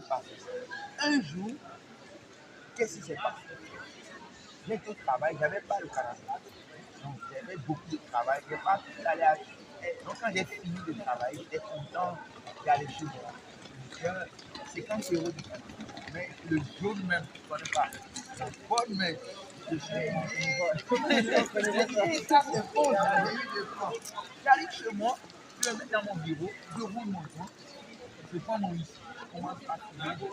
passé. Un jour, qu'est-ce qui s'est passé? J'étais au travail, je n'avais pas le canapé. Donc, j'avais beaucoup de travail. Je n'ai pas pu aller à... Donc, quand j'ai fini de travailler, j'étais content d'aller chez moi. C'est 50 euros du canapé. Mais le jour même, je ne connais pas. La bonne main, je suis j'arrive chez moi, je le mets dans mon bureau, je roule mon joint, je prends mon whisky, je commence à fumer, je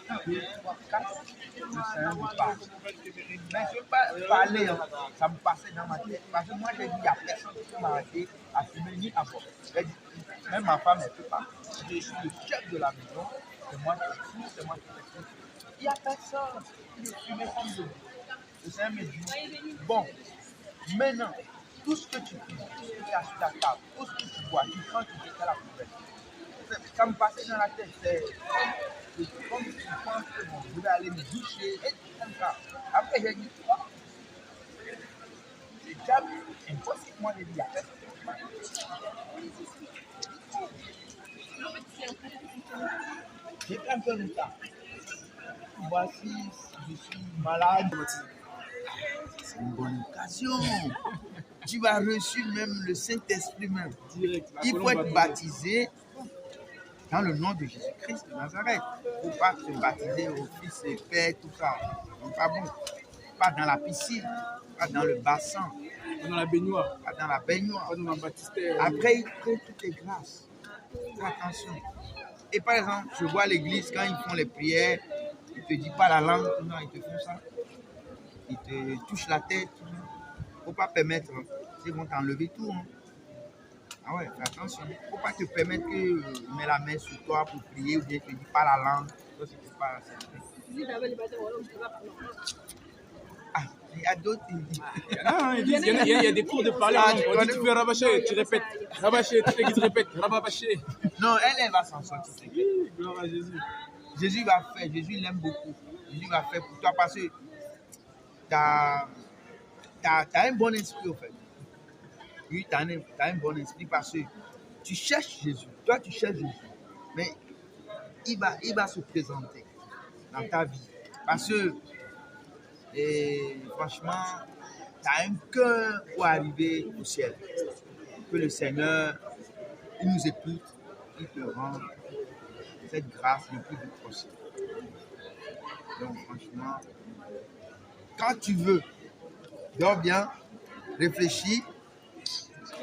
fais 2, 3, 4, le sein me parle. Mais je ne veux pas parler, hein. Ça me passait dans ma tête. Parce que moi, j'ai dit, il n'y a personne qui peut m'arrêter à fumer ni à boire. Même ma femme, elle ne peut pas. Je suis le chef de la maison, c'est moi qui fume, c'est moi qui fais tout. Il n'y a personne qui ne fumait comme je. Le Seigneur me dit, bon, maintenant, tout ce que tu fumes, tout ce que tu as sur la table, tout ce que tu bois, tu prends, tu jettes à la poubelle. Ça me passait dans la tête, c'est comme si tu penses que bon, je vais aller me doucher, et tout comme ça. Après, j'ai dit, oh, c'est déjà impossible. Moi, j'ai dit, il y a personne. J'étais un peu de ça. Voici, je suis malade. C'est une bonne occasion. Tu vas reçu même le Saint-Esprit même. Il faut être baptisé dans le nom de Jésus-Christ de Nazareth. Il ne faut pas se baptiser au Fils et Père, tout ça. C'est pas bon. Pas dans la piscine, pas dans le bassin. Pas dans la baignoire. Pas dans la baignoire. Pas dans la baptistère. Après, il crée toutes les grâces. Fais attention. Et par exemple, je vois l'église, quand ils font les prières, ils ne te disent pas la langue, non, ils te font ça. Ils te touchent la tête. Il ne faut pas permettre. Ils vont t'enlever tout. Hein. Ah ouais, fais attention. Il ne faut pas te permettre que mets la main sur toi pour prier ou bien tu ne dis pas la langue. Toi, si tu ne pas ah, il y a d'autres qui disent. Il y a des cours de parler. On dit tu fais rabâcher, tu répètes. Rabâcher, toutes l'église répète. Rabâcher. Non, elle va s'en sortir. Oui, gloire à Jésus. Jésus va faire, Jésus l'aime beaucoup. Jésus va faire pour toi parce que tu as un bon esprit au fait. Oui, tu as un bon esprit parce que tu cherches Jésus. Toi, tu cherches Jésus. Mais il va se présenter dans ta vie. Parce que, franchement, tu as un cœur pour arriver au ciel. Que le Seigneur, il nous écoute, il te rend cette grâce le plus vite possible. Donc, franchement, quand tu veux, dors bien, réfléchis,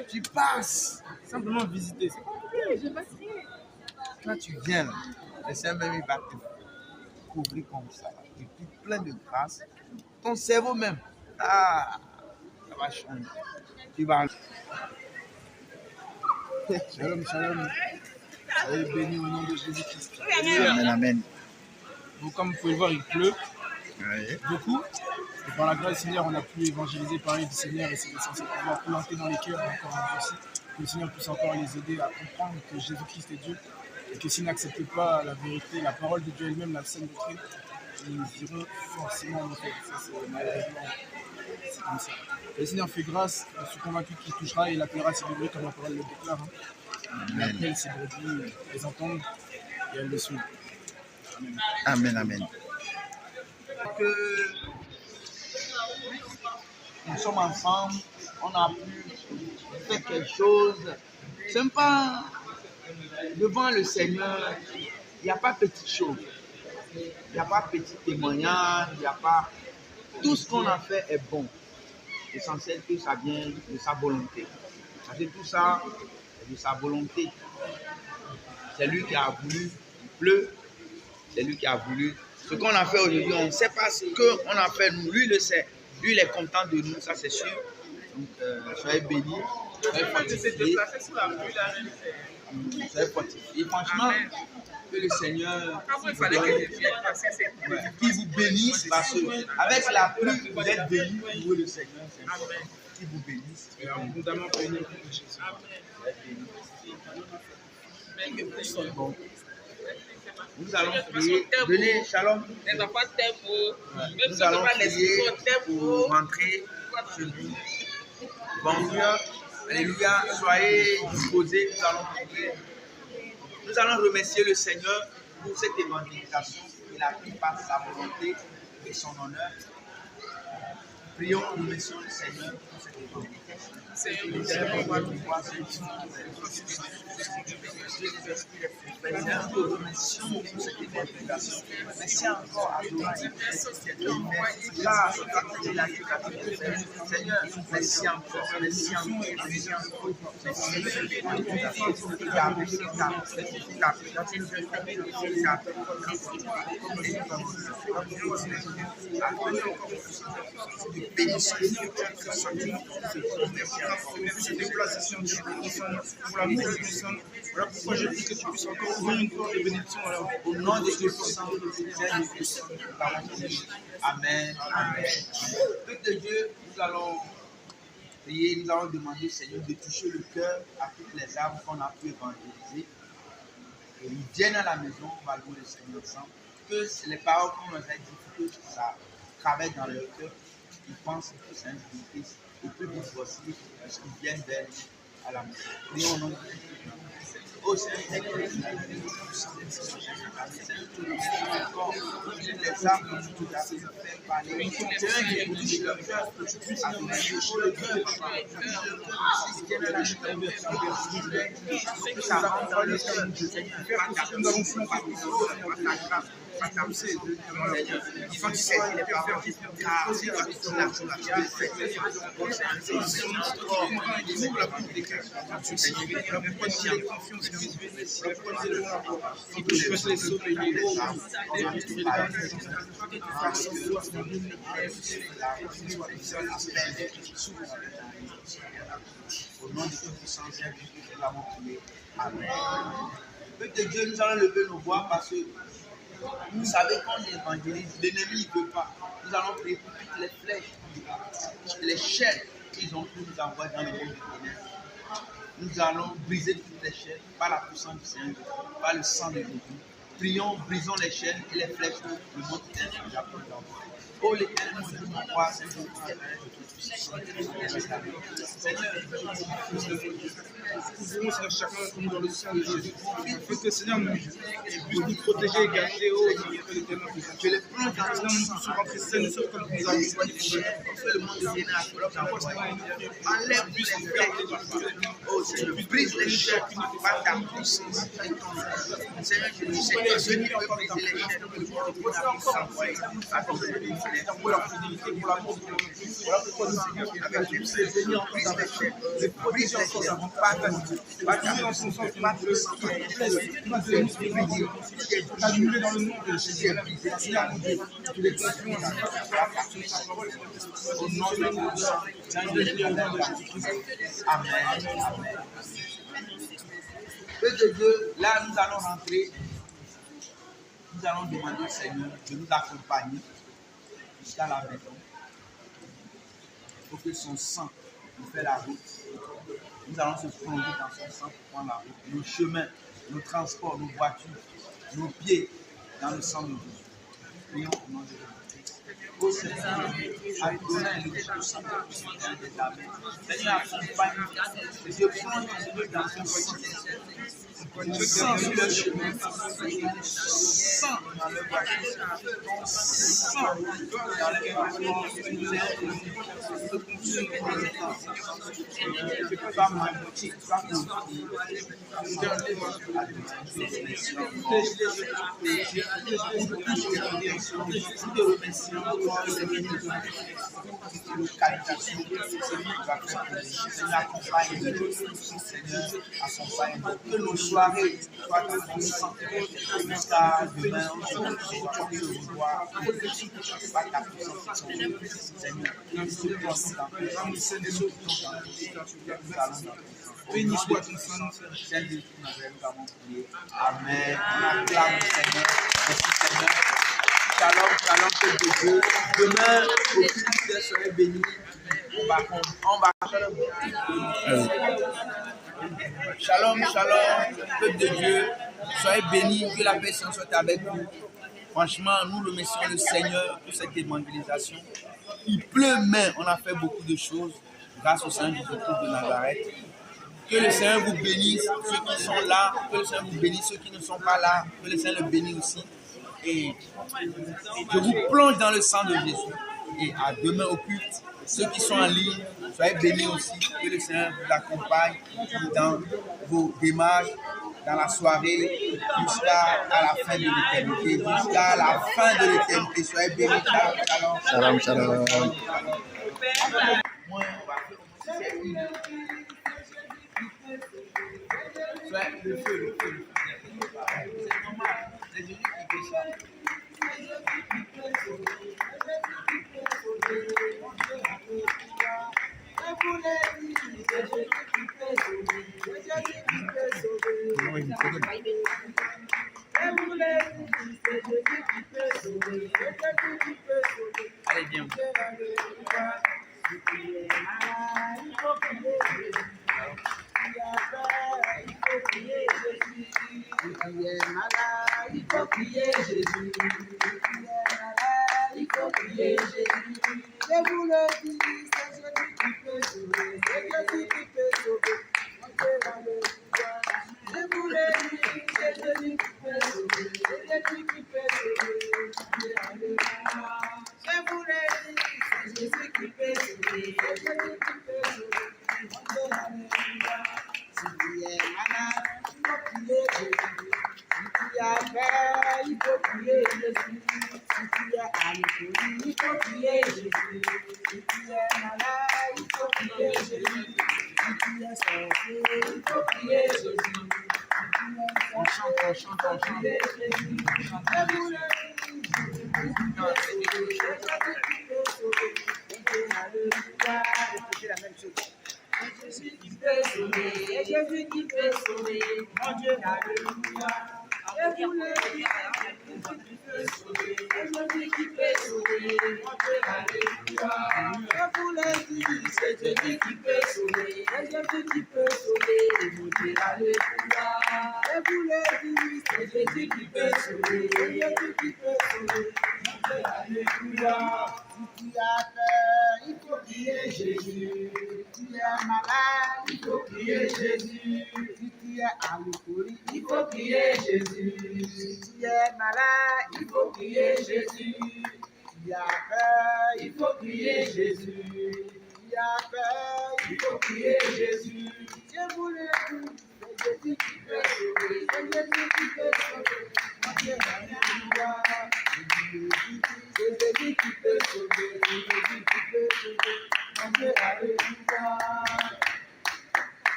tu passes. Simplement visiter. Je passerai. Quand tu viens, là, le Seigneur même il va te couvrir comme ça. Et puis plein de grâce. Ton cerveau même, ça va changer. Tu vas. Shalom, shalom. Soyez bénis au nom de Jésus-Christ. Amen, amen. Donc, comme vous pouvez le voir, il pleut Oui. beaucoup. Et par la grâce du Seigneur, on a pu évangéliser, parler du Seigneur et c'est censé pouvoir planter dans les cœurs encore un aussi. Que le Seigneur puisse encore les aider à comprendre que Jésus-Christ est Dieu et que s'ils n'acceptent pas la vérité, la parole de Dieu elle-même, la saine doctrine, ils iront forcément en enfer. Ça, c'est malheureusement, c'est comme ça. Et le Seigneur fait grâce, je suis convaincu qu'il touchera et il appellera ses brebis comme la parole le déclare. Hein. Il appelle ses brebis, les entendre et elles le suivent. Amen, amen. Que nous sommes ensemble, on a pu faire quelque chose. C'est pas devant le Seigneur, il n'y a pas petite chose. Il n'y a pas petit témoignage, il n'y a pas. Tout ce qu'on a fait est bon. L'essentiel que ça vient de sa volonté. Parce que tout ça est de sa volonté. C'est lui qui a voulu, il pleut. C'est lui qui a voulu. Ce qu'on a fait aujourd'hui, on ne sait pas ce qu'on a fait nous. Lui, il le sait. Lui, il est content de nous, ça c'est sûr. Donc, soyez bénis. Soyez fortifiés. Soyez fortifiés. Franchement, que le Seigneur qui vous bénisse. Parce qu'avec la pluie, vous êtes bénis pour le Seigneur. Qui vous bénisse. Et abondamment bénis au nom de Jésus. Bon. Nous allons prier. Venez, shalom. Nous allons prier pour rentrer chez nous. Bonjour. Alléluia. Soyez disposés. Nous allons prier. Nous allons remercier le Seigneur pour cette évangélisation qu'il a pris par sa volonté et son honneur. Prions, nous remercions le Seigneur pour cette évangélisation. Seigneur, nous remercions pour cette évangélisation. Merci encore à toi. Seigneur, merci encore. Merci encore. Pour l'amour que nous sommes. Voilà pourquoi je prie que tu puisses encore ouvrir une porte de bénédiction au nom de Jésus. Amen. Amen. Peuple de Dieu, nous allons prier, nous allons demander au Seigneur de toucher le cœur à toutes les âmes qu'on a pu évangéliser. Et ils viennent à la maison, on va louer le Seigneur ensemble. Que les paroles qu'on leur a dit, que ça travaille dans leur cœur. Ils pensent que c'est un Jésus-Christ. Et plus vite possible, parce qu'ils viennent vers lui à la maison. Prions au nom de Jésus. Oh Seigneur, les âmes que tu as fait parler, Seigneur, qui touche leur cœur, que tu puisses nous toucher le cœur, que ça rentre dans le cœur, Seigneur, nous allons faire au nom de Tout-Puissant, nous l'avons prié. Amen. Peuple de Dieu, nous allons lever nos voix parce que vous savez qu'on évangélise, l'ennemi ne veut pas. Nous allons prier pour toutes les flèches, les chaînes qu'ils ont pu nous envoyer dans le monde des ténèbres. Nous allons briser toutes les chaînes par la puissance du Seigneur, par le sang de Jésus. Prions, brisons les chaînes et les flèches que le monde ténèbre nous a pu nous envoyer. Oh l'Éternel, mon Dieu, mon roi, Seigneur, Nous Seigneur, chacun comme dans le sang de Jésus. Que Seigneur nous puisse nous protéger et garder au Seigneur l'éternel. que les plans Seigneur, nous puissions rentrer sains et saufs comme nous avons fait. le monde de enlève les flèches. Oh Seigneur, brise les chaînes par ta puissance et ton nom. Seigneur, je dis, Seigneur, je ne peux briser les chaînes que le monde a s'envoyer à ton Pour la fidélité, pour l'amour, pour l'amour. Voilà pourquoi nous Seigneur, avec tous ces Seigneurs, brise les chaînes, brise les chaînes, pas ta annulé dans le nom de Jésus. Seigneur, mon Dieu, tu les confions au nom de Jésus-Christ. Amen. Peuple de Dieu, là nous allons rentrer. Nous allons demander au Seigneur de nous accompagner jusqu'à la maison. Il faut que son sang nous fait la route. Nous allons se plonger dans son sang pour prendre la route. Nos chemins, nos transports, nos voitures, nos pieds dans le sang de Jésus. Prions au nom de Jésus. Ô Seigneur, accorde le sang des âmes. Seigneur, accompagne. Je plonge dans son sang. Sans sur le chemin, sans dans le voiture, sans dans les voitures, pas magnétique, pas politique, que nos soirées soient dans sang jusqu'à demain, on se revoit par ta puissance, Seigneur. Béni soit ton sang, Seigneur, nous avons prié. Amen. On acclame le Seigneur. Merci Seigneur. Shalom, shalom, peuple de Dieu. Demain, au culte des soirées bénis. On va. Shalom, shalom, peuple de Dieu. Soyez bénis, que la paix soit avec vous. Franchement, nous remercions le Seigneur pour cette évangélisation. Il pleut, mais on a fait beaucoup de choses grâce au Seigneur Jésus-Christ de Nazareth. Que le Seigneur vous bénisse, ceux qui sont là, que le Seigneur vous bénisse, ceux qui ne sont pas là, que le Seigneur le bénisse aussi. Et je vous plonge dans le sang de Jésus. Et à demain au culte, ceux qui sont en ligne, soyez bénis aussi, que le Seigneur vous accompagne dans vos démarches, dans la soirée, jusqu'à la fin de l'éternité, jusqu'à la fin de l'éternité. Soyez bénis. Shalom, shalom. Shalom. Le feu. C'est normal. C'est Jésus qui fait ça. Allez, viens. Il faut prier Jésus. Il faut prier Jésus. Je vous le dis, c'est Jésus qui peut sauver. C'est Jésus qui peut sauver. Je vous le dis, c'est Jésus qui peut sauver. C'est Jésus qui peut sauver. Je vous le dis, c'est Jésus qui peut sauver. C'est Jésus qui peut sauver. Si tu es malade, il faut prier Jésus. Si tu as peur, il faut prier Jésus. Si tu es alcoolique, il faut prier Jésus. Si tu es malade, il faut prier Jésus. Si tu es sorcier, il faut prier Jésus. On chante. Prier Jésus. Répétez la même chose. Jésus qui peut sauver, Jésus qui peut sauver, mon Dieu, alléluia. Et vous le dites, Jésus qui peut sauver, Jésus qui peut sauver, mon Dieu, alléluia. Et vous le dites, c'est Jésus qui peut sauver, Jésus qui peut sauver, mon Dieu, alléluia. Et vous le dites, c'est Jésus qui peut sauver, Jésus qui peut sauver, mon Dieu, alléluia. Si tu as peur, il faut prier Jésus. Si tu es malade, il faut prier Jésus. Si tu es alcoolique, il faut prier Jésus. Si tu es malade, il faut prier Jésus. Si tu as peur, il faut prier Jésus. Si tu as peur, il faut prier Jésus. Je vous le dis, c'est Jésus qui peut sauver. C'est Jésus qui peut sauver. C'est Jésus qui peut sauver. Mon Dieu, alléluia.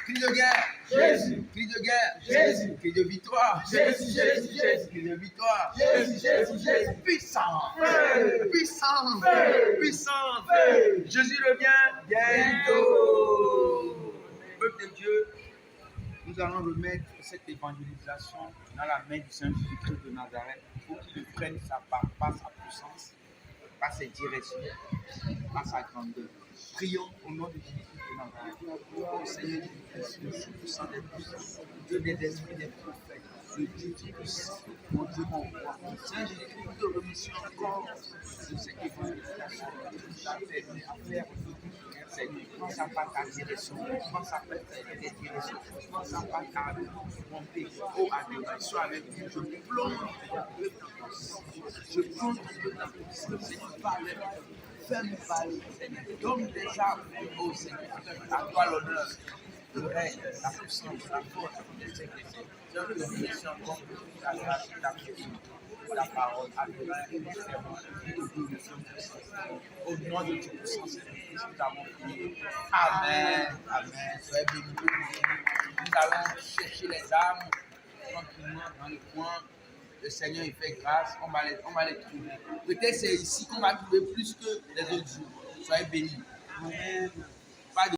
Cri de guerre. Jésus. Cri de guerre. Jésus. Cri de victoire. Jésus, Jésus, Jésus. Cri de victoire. Jésus, Jésus, Jésus. Puissant. Feu. Puissant. Feu. Puissant. Feu. Jésus revient bientôt. Peuple de Dieu, nous allons remettre cette évangélisation dans la main du Seigneur Jésus-Christ de Nazareth. Il faut qu'il prenne sa part, par sa puissance, par ses directions, par sa grandeur. Prions au nom de Jésus-Christ de Nazareth. Ô Seigneur Jésus-Christ, le Tout-Puissant des puissants, Dieu des esprits des prophètes, le Dieu Tout-Puissant, mon Dieu, mon roi. Seigneur Jésus-Christ, nous te remercions encore de cette évangélisation qui nous a permis à faire aujourd'hui. Seigneur, prends sa part ta direction, prends sa part ta direction, prends sa part ta montée. Oh Adonai, sois avec nous. Je plonge dans le temps. Je plonge dans le temps. Seigneur, parle. Fais-nous parler, Seigneur. Donne des armes, oh Seigneur. À toi l'honneur, le règne, la puissance, la force, les sacrifices. Je te remercie encore pour ta grâce, ta puissance, pour ta parole. Adonai, et nous servons. Nous te glorifions au nom de Dieu, Christ, nous avons prié. Amen. Amen. Soyez bénis. Nous allons chercher les armes tranquillement dans le coin. Le Seigneur il fait grâce, on va les trouver. Peut-être c'est ici qu'on va trouver plus que les autres jours. Soyez bénis. Amen. Pas de